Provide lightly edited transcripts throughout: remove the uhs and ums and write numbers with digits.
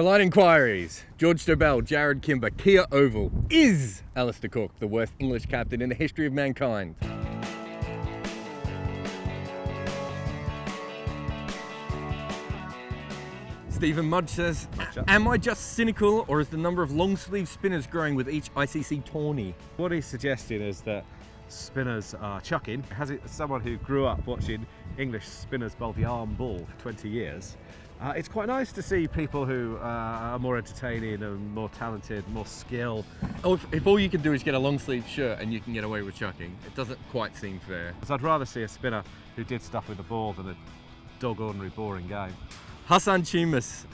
Polite inquiries. George Dobell, Jared Kimber, Kia Oval. Is Alistair Cook the worst English captain in the history of mankind? Stephen Mudge says, am I just cynical, or is the number of long sleeve spinners growing with each ICC tourney? What he's suggesting is that spinners are chucking. As someone who grew up watching English spinners bowl the arm ball for 20 years, it's quite nice to see people who are more entertaining and more talented, more skill. Oh, if all you can do is get a long sleeve shirt and you can get away with chucking, it doesn't quite seem fair. So I'd rather see a spinner who did stuff with the ball than a dog ordinary boring game. Hassan Chimas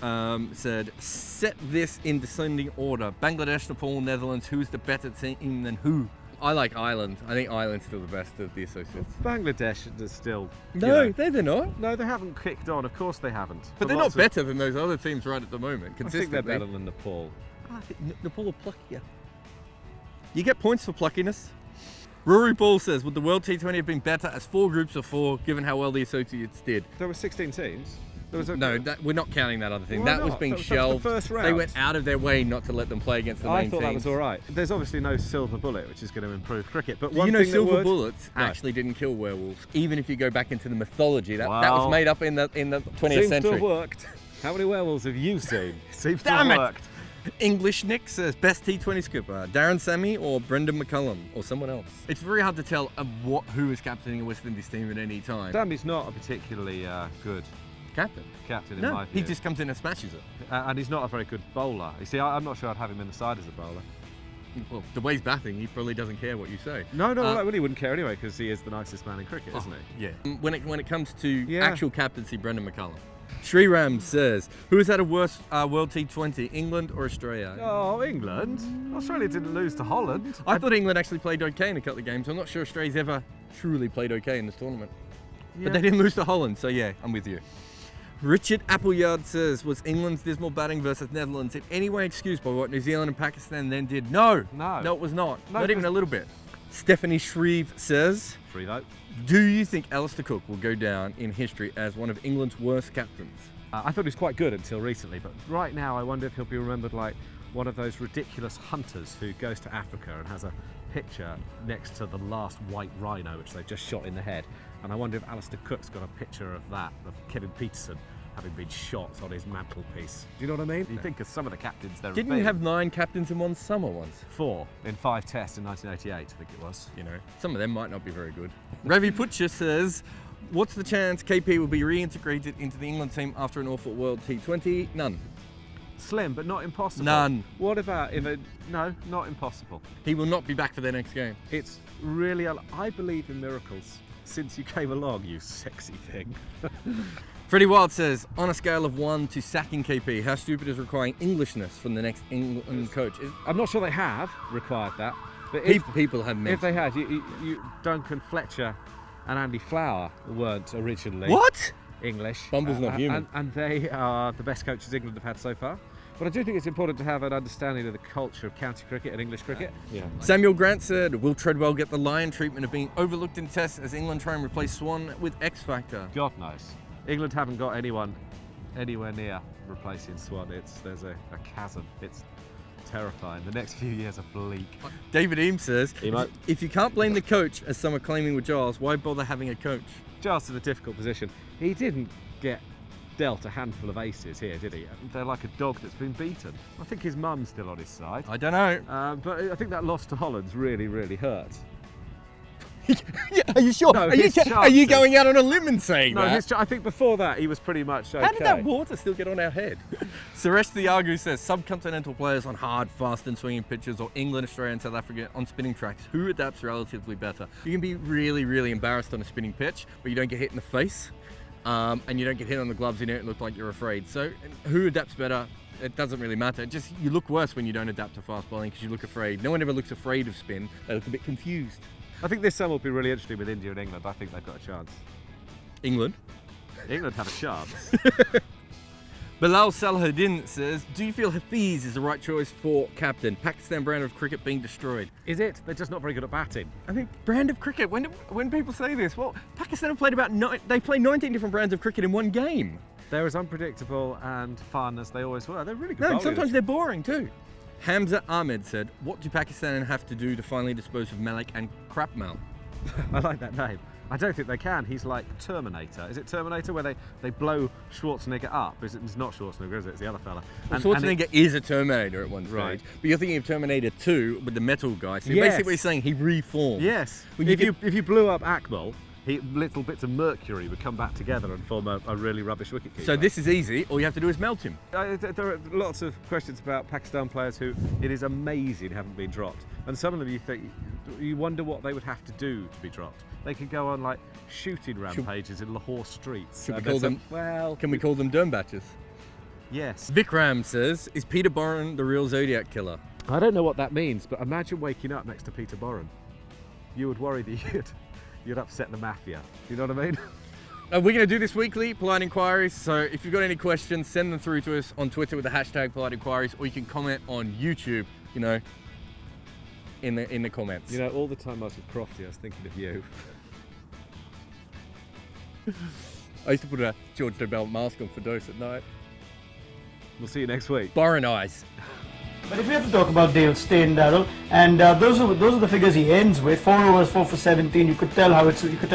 said, set this in descending order. Bangladesh, Nepal, Netherlands, who's the better team than who? I like Ireland. I think Ireland's still the best of the associates. Bangladesh is still... No, they're not. No, they haven't kicked on. Of course they haven't. But they're not better than those other teams right at the moment, consistently. I think they're better than Nepal. I think Nepal are pluckier. You get points for pluckiness. Rory Ball says, would the World T20 have been better as 4 groups of 4, given how well the associates did? There were 16 teams. No, we're not counting that other thing. Why that was not? being That was the shelved. first round. They went out of their way not to let them play against the main I thought teams. that was all right. There's obviously no silver bullet, which is going to improve cricket. But you know, silver bullets actually didn't kill werewolves. Even if you go back into the mythology, that was made up in the 20th Seems century. to have worked. How many werewolves have you seen? Seems to have worked. English Nick says, best T20 skipper, Darren Sammy or Brendan McCullum or someone else? It's very hard to tell who is captaining a West Indies team at any time. Sammy's not a particularly good captain in my view. He just comes in and smashes it. And he's not a very good bowler. You see, I'm not sure I'd have him in the side as a bowler. Well, the way he's batting, he probably doesn't care what you say. No, well, he wouldn't care anyway because he is the nicest man in cricket, isn't he? Yeah. When it comes to actual captaincy, Brendan McCullum. Sri Ram says, who has had a worse World T20, England or Australia? Oh, England? Australia didn't lose to Holland. I thought England actually played okay in a couple of games. I'm not sure Australia's ever truly played okay in this tournament. Yeah. But they didn't lose to Holland, so yeah, I'm with you. Richard Appleyard says, was England's dismal batting versus Netherlands in any way excused by what New Zealand and Pakistan then did? No, it was not. Not even a little bit. Stephanie Shreve says, do you think Alistair Cook will go down in history as one of England's worst captains? I thought he was quite good until recently, but right now I wonder if he'll be remembered like one of those ridiculous hunters who goes to Africa and has a picture next to the last white rhino which they've just shot in the head. And I wonder if Alistair Cook's got a picture of that, of Kevin Peterson having been shot on his mantelpiece. Do you know what I mean? You think of some of the captains there. Didn't you have 9 captains in one summer once? 4 in 5 tests in 1988, I think it was. You know, some of them might not be very good. Ravi Putcher says, what's the chance KP will be reintegrated into the England team after an awful World T20? None. Slim, but not impossible. None. What about if no, not impossible. He will not be back for their next game. It's really, I believe in miracles. Since you came along, you sexy thing. Freddie Wild says, on a scale of 1 to sacking KP, how stupid is requiring Englishness from the next England coach? I'm not sure they have required that. But people have mentioned. If they had, Duncan Fletcher and Andy Flower weren't originally English. Bumble's not human. And they are the best coaches England have had so far. But I do think it's important to have an understanding of the culture of county cricket and English cricket. Samuel Grant said, will Treadwell get the lion treatment of being overlooked in tests as England try and replace Swan with X Factor? God knows. England haven't got anyone anywhere near replacing Swan. There's a chasm. It's terrifying. The next few years are bleak. David Eames says, if you can't blame the coach, as some are claiming with Giles, why bother having a coach? Giles is in a difficult position. He didn't get dealt a handful of aces here, did he? They're like a dog that's been beaten. I think his mum's still on his side. I don't know. But I think that loss to Holland's really, really hurt. Are you sure? No, are you going out on a limb and saying that? I think before that he was pretty much okay. How did that water still get on our head? Suresh Thiagu says, subcontinental players on hard, fast and swinging pitches, or England, Australia and South Africa on spinning tracks, who adapts relatively better? You can be really, really embarrassed on a spinning pitch, but you don't get hit in the face, and you don't get hit on the gloves, you don't look like you're afraid. So who adapts better? It doesn't really matter. You look worse when you don't adapt to fast bowling because you look afraid. No one ever looks afraid of spin. They look a bit confused. I think this summer will be really interesting with India and England. I think they've got a chance. England have a chance. Bilal Salahuddin says, do you feel Hafiz is the right choice for captain? Pakistan brand of cricket being destroyed. Is it? They're just not very good at batting. I think brand of cricket, when people say this, well, Pakistan have played they play 19 different brands of cricket in one game. They're as unpredictable and fun as they always were. They're really good No, and bowlers. sometimes they're boring too. Hamza Ahmed said, what do Pakistan have to do to finally dispose of Malik and Crapmal? I like that name. I don't think they can. He's like Terminator. Is it Terminator where they blow Schwarzenegger up? It's not Schwarzenegger, is it? It's the other fella. Well, Schwarzenegger is a Terminator at one stage, Right. but you're thinking of Terminator 2 with the metal guy. So Yes. basically saying he reformed. Yes. When If you blew up Akmal, little bits of mercury would come back together and form a really rubbish wicketkeeper. So this is easy. All you have to do is melt him. There are lots of questions about Pakistan players who it is amazing haven't been dropped, and some of them you wonder what they would have to do to be dropped. They could go on like shooting rampages in Lahore streets. Should we call them? Well, Can we call them Dermbatchers? yes. Vikram says, is Peter Boren the real Zodiac killer? I don't know what that means, but imagine waking up next to Peter Boren. You would worry that you'd upset the mafia. You know what I mean? We're going to do this weekly, Polite Inquiries, so if you've got any questions, send them through to us on Twitter with the hashtag Polite Inquiries, or you can comment on YouTube, you know, in the comments. You know, all the time I was with Crofty, I was thinking of you. I used to put a George Dobell mask on for Dose at night. We'll see you next week. Boren eyes. But if we have to talk about Dale Steyn, Darryl, and those are the figures he ends with. 4 overs, 4 for 17. You could tell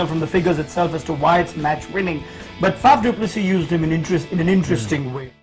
from the figures itself as to why it's match winning. But Faf du Plessis used him in an interesting way.